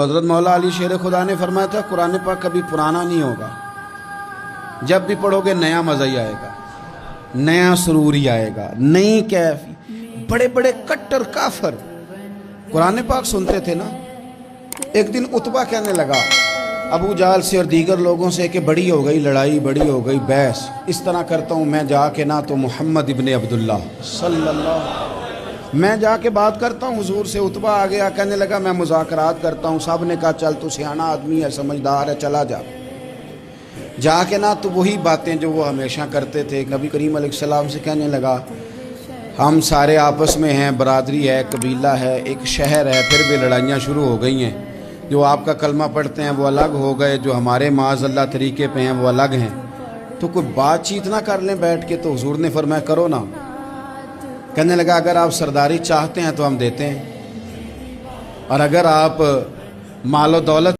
حضرت مولا علی شیر خدا نے فرمایا تھا قرآن پاک کبھی پرانا نہیں ہوگا، جب بھی پڑھو گے نیا مزہ ہی آئے گا، نیا سرور ہی آئے گا، نئی کیف۔ بڑے بڑے کٹر کافر قرآن پاک سنتے تھے نا۔ ایک دن عتبہ کہنے لگا ابو جہل سے اور دیگر لوگوں سے کہ بڑی ہو گئی لڑائی، بڑی ہو گئی بحث، اس طرح کرتا ہوں میں جا کے نہ تو محمد ابن عبداللہ صلی اللہ میں جا کے بات کرتا ہوں حضور سے۔ عتبہ آ گیا، کہنے لگا میں مذاکرات کرتا ہوں۔ سب نے کہا چل تو سیانا آدمی ہے، سمجھدار ہے، چلا جا۔ جا کے نہ تو وہی باتیں جو وہ ہمیشہ کرتے تھے۔ نبی کریم علیہ السلام سے کہنے لگا ہم سارے آپس میں ہیں، برادری ہے، قبیلہ ہے، ایک شہر ہے، پھر بھی لڑائیاں شروع ہو گئی ہیں۔ جو آپ کا کلمہ پڑھتے ہیں وہ الگ ہو گئے، جو ہمارے معاذ اللہ طریقے پہ ہیں وہ الگ ہیں، تو کوئی بات چیت نہ کر لیں بیٹھ کے۔ تو حضور نے فرمایا کرو نا۔ کہنے لگا اگر آپ سرداری چاہتے ہیں تو ہم دیتے ہیں، اور اگر آپ مال و دولت